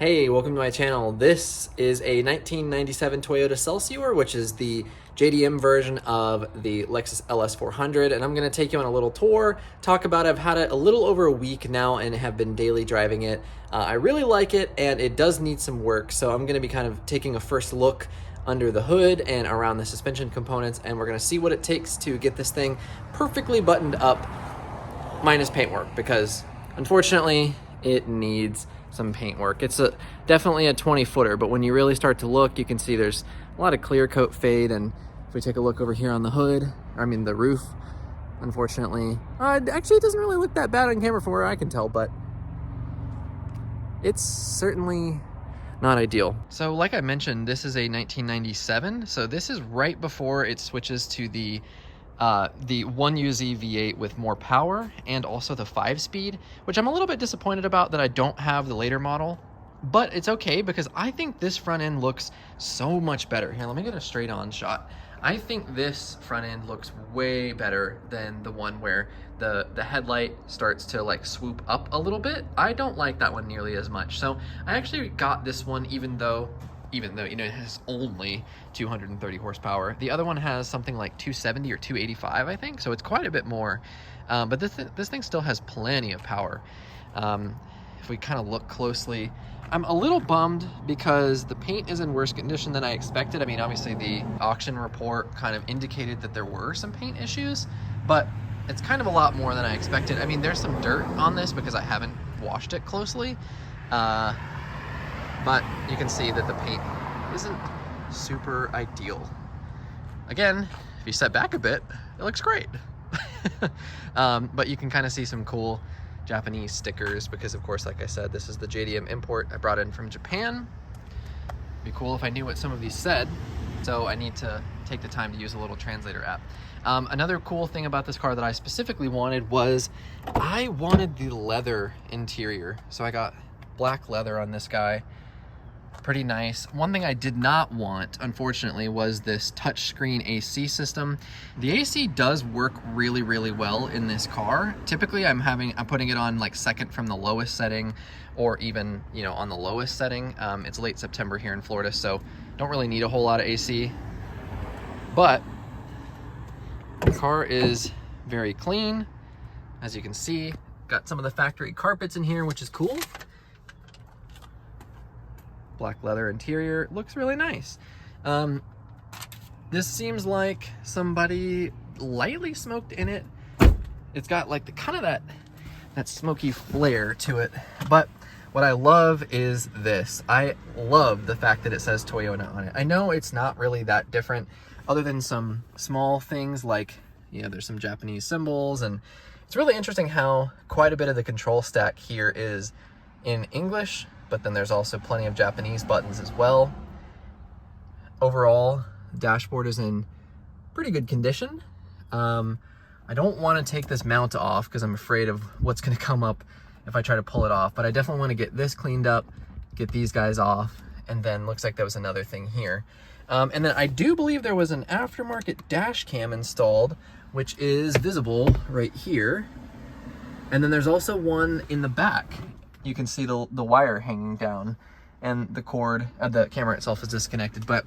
Hey, welcome to my channel. This is a 1997 Toyota Celsior, which is the JDM version of the Lexus LS400, and I'm going to take you on a little tour, talk about it. I've had it a little over a week now and have been daily driving it. I really like it, and it does need some work, so I'm going to be kind of taking a first look under the hood and around the suspension components, and we're going to see what it takes to get this thing perfectly buttoned up, minus paintwork, because unfortunately it needs some paint work. It's definitely a 20-footer, but when you really start to look, you can see there's a lot of clear coat fade. And if we take a look over here on the hood, the roof, unfortunately, actually it doesn't really look that bad on camera from where I can tell, but it's certainly not ideal. So like I mentioned, this is a 1997, so this is right before it switches to the 1UZ V8 with more power and also the 5-speed, which I'm a little bit disappointed about that I don't have the later model, but it's okay because I think this front end looks so much better. Here, let me get a straight on shot. I think this front end looks way better than the one where the headlight starts to like swoop up a little bit. I don't like that one nearly as much. So I actually got this one even though you know it has only 230 horsepower. The other one has something like 270 or 285, I think, so it's quite a bit more. But this thing still has plenty of power. If we kind of look closely, I'm a little bummed because the paint is in worse condition than I expected. I mean, obviously the auction report kind of indicated that there were some paint issues, but it's kind of a lot more than I expected. I mean, there's some dirt on this because I haven't washed it closely. But you can see that the paint isn't super ideal. Again, if you step back a bit, it looks great. But you can kind of see some cool Japanese stickers because, of course, like I said, this is the JDM import I brought in from Japan. It'd be cool if I knew what some of these said, so I need to take the time to use a little translator app. Another cool thing about this car that I specifically wanted was I wanted the leather interior. So I got black leather on this guy. Pretty nice. One thing I did not want, unfortunately, was this touchscreen AC system. The AC does work really, really well in this car. Typically, I'm putting it on like second from the lowest setting, or even, you know, on the lowest setting. It's late September here in Florida, so don't really need a whole lot of AC. But the car is very clean, as you can see. Got some of the factory carpets in here, which is cool. Black leather interior, looks really nice. This seems like somebody lightly smoked in it. It's got like the kind of that smoky flair to it. But what I love is this. I love the fact that it says Toyota on it. I know it's not really that different other than some small things like, you know, there's some Japanese symbols, and it's really interesting how quite a bit of the control stack here is in English, but then there's also plenty of Japanese buttons as well. Overall, the dashboard is in pretty good condition. I don't want to take this mount off because I'm afraid of what's going to come up if I try to pull it off, but I definitely want to get this cleaned up, get these guys off, and then looks like there was another thing here. And then I do believe there was an aftermarket dash cam installed, which is visible right here. And then there's also one in the back. You can see the wire hanging down, and the cord, the camera itself is disconnected. But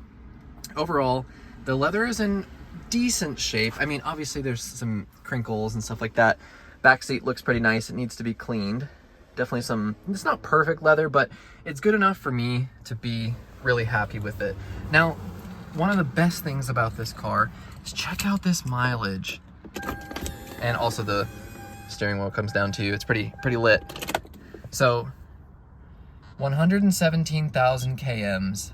overall, the leather is in decent shape. I mean, obviously there's some crinkles and stuff like that. Back seat looks pretty nice. It needs to be cleaned. Definitely it's not perfect leather, but it's good enough for me to be really happy with it. Now, one of the best things about this car is check out this mileage. And also the steering wheel comes down too. It's pretty lit. So 117,000 kms.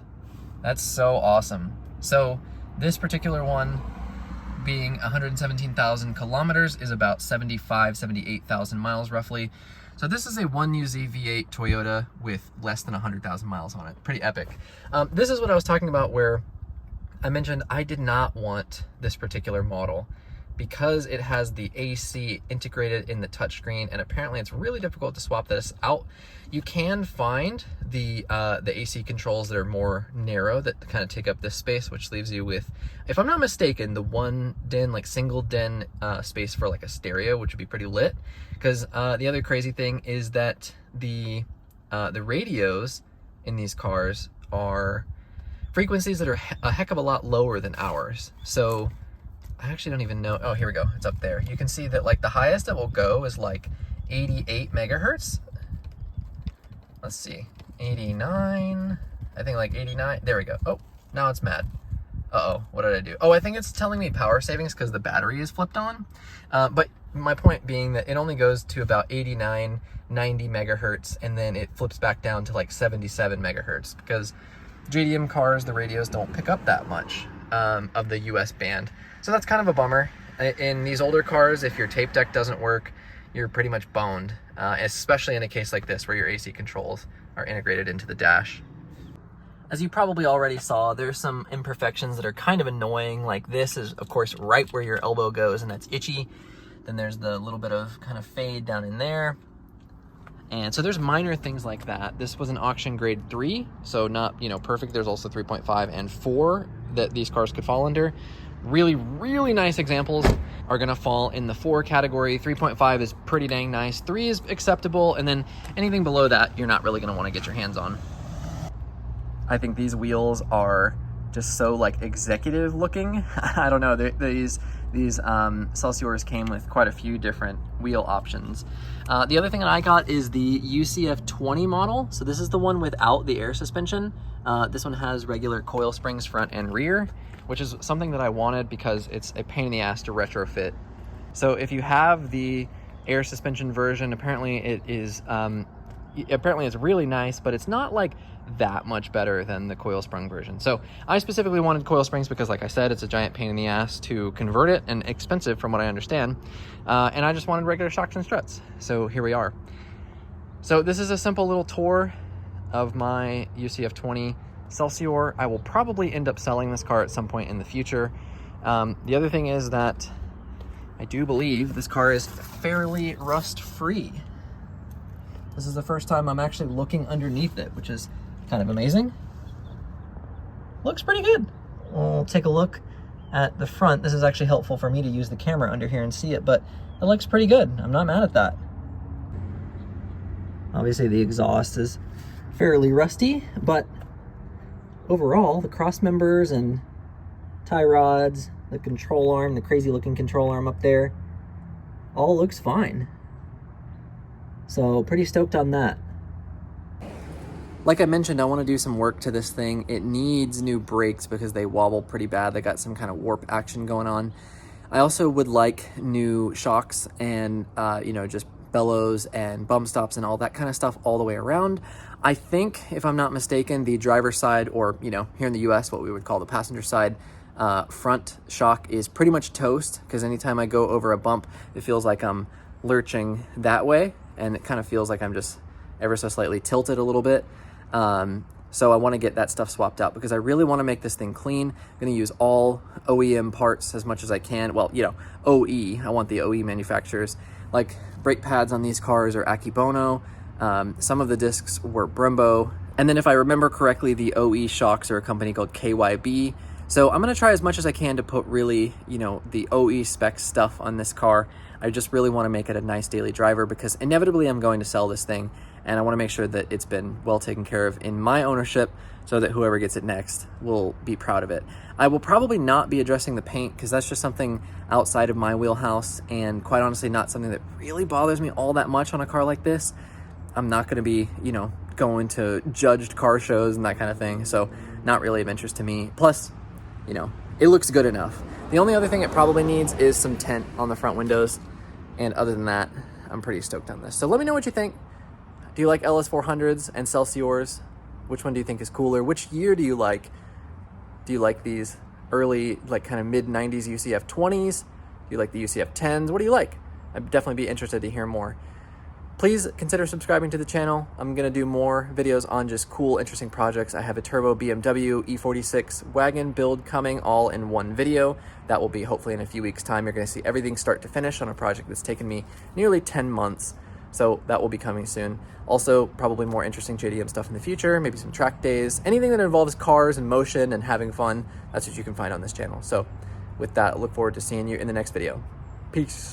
That's so awesome. So this particular one being 117,000 kilometers is about 78,000 miles roughly. So this is a 1UZ V8 Toyota with less than 100,000 miles on it. Pretty epic. This is what I was talking about where I mentioned I did not want this particular model because it has the AC integrated in the touchscreen, and apparently it's really difficult to swap this out. You can find the AC controls that are more narrow, that kind of take up this space, which leaves you with, if I'm not mistaken, the one DIN, like single DIN space for like a stereo, which would be pretty lit. Because the other crazy thing is that the radios in these cars are frequencies that are a heck of a lot lower than ours. So I actually don't even know. Oh, here we go. It's up there. You can see that like the highest it will go is like 88 megahertz. Let's see, 89, I think like 89. There we go. Oh, now it's mad. Uh-oh, what did I do? Oh, I think it's telling me power savings because the battery is flipped on. But my point being that it only goes to about 89, 90 megahertz, and then it flips back down to like 77 megahertz because JDM cars, the radios don't pick up that much of the US band. So that's kind of a bummer. In these older cars, if your tape deck doesn't work, you're pretty much boned, especially in a case like this where your AC controls are integrated into the dash. As you probably already saw, there's some imperfections that are kind of annoying. Like this is, of course, right where your elbow goes, and that's itchy. Then there's the little bit of kind of fade down in there. And so there's minor things like that. This was an auction grade 3, so not, you know, perfect. There's also 3.5 and 4 that these cars could fall under. Really, really nice examples are gonna fall in the 4 category. 3.5 is pretty dang nice. 3 is acceptable, and then anything below that, you're not really gonna wanna get your hands on. I think these wheels are just so like executive looking. I don't know, these Celsiors came with quite a few different wheel options. The other thing that I got is the UCF 20 model. So this is the one without the air suspension. This one has regular coil springs front and rear, which is something that I wanted because it's a pain in the ass to retrofit. So if you have the air suspension version, apparently it is, apparently it's really nice, but it's not like that much better than the coil sprung version. So I specifically wanted coil springs because, like I said, it's a giant pain in the ass to convert it and expensive from what I understand. And I just wanted regular shocks and struts. So here we are. So this is a simple little tour of my UCF 20 Celsior. I will probably end up selling this car at some point in the future. The other thing is that I do believe this car is fairly rust-free. This is the first time I'm actually looking underneath it, which is kind of amazing. Looks pretty good. We'll take a look at the front. This is actually helpful for me to use the camera under here and see it, but it looks pretty good. I'm not mad at that. Obviously the exhaust is fairly rusty, but overall the cross members and tie rods, the control arm, the crazy looking control arm up there, all looks fine. So pretty stoked on that. Like I mentioned, I want to do some work to this thing. It needs new brakes because they wobble pretty bad. They got some kind of warp action going on. I also would like new shocks and, you know, just bellows and bump stops and all that kind of stuff all the way around. I think, if I'm not mistaken, the driver's side, or, you know, here in the US, what we would call the passenger side, front shock is pretty much toast, because anytime I go over a bump, it feels like I'm lurching that way, and it kind of feels like I'm just ever so slightly tilted a little bit. So I want to get that stuff swapped out because I really want to make this thing clean. I'm going to use all OEM parts as much as I can. Well, you know, OE, I want the OE manufacturers. Like brake pads on these cars are Akibono. Some of the discs were Brembo. And then if I remember correctly, the OE shocks are a company called KYB. So I'm going to try as much as I can to put really, you know, the OE spec stuff on this car. I just really want to make it a nice daily driver because inevitably I'm going to sell this thing, and I want to make sure that it's been well taken care of in my ownership so that whoever gets it next will be proud of it. I will probably not be addressing the paint because that's just something outside of my wheelhouse, and quite honestly not something that really bothers me all that much on a car like this. I'm not going to be, you know, going to judged car shows and that kind of thing, so not really of interest to me. Plus, you know, it looks good enough. The only other thing it probably needs is some tint on the front windows, and other than that, I'm pretty stoked on this. So let me know what you think. Do you like LS400s and Celsiors? Which one do you think is cooler? Which year do you like? Do you like these early, like kind of mid-90s UCF 20s? Do you like the UCF 10s? What do you like? I'd definitely be interested to hear more. Please consider subscribing to the channel. I'm going to do more videos on just cool, interesting projects. I have a turbo BMW E46 wagon build coming all in one video. That will be hopefully in a few weeks' time. You're going to see everything start to finish on a project that's taken me nearly 10 months. So that will be coming soon. Also, probably more interesting JDM stuff in the future, maybe some track days. Anything that involves cars and motion and having fun, that's what you can find on this channel. So with that, I look forward to seeing you in the next video. Peace.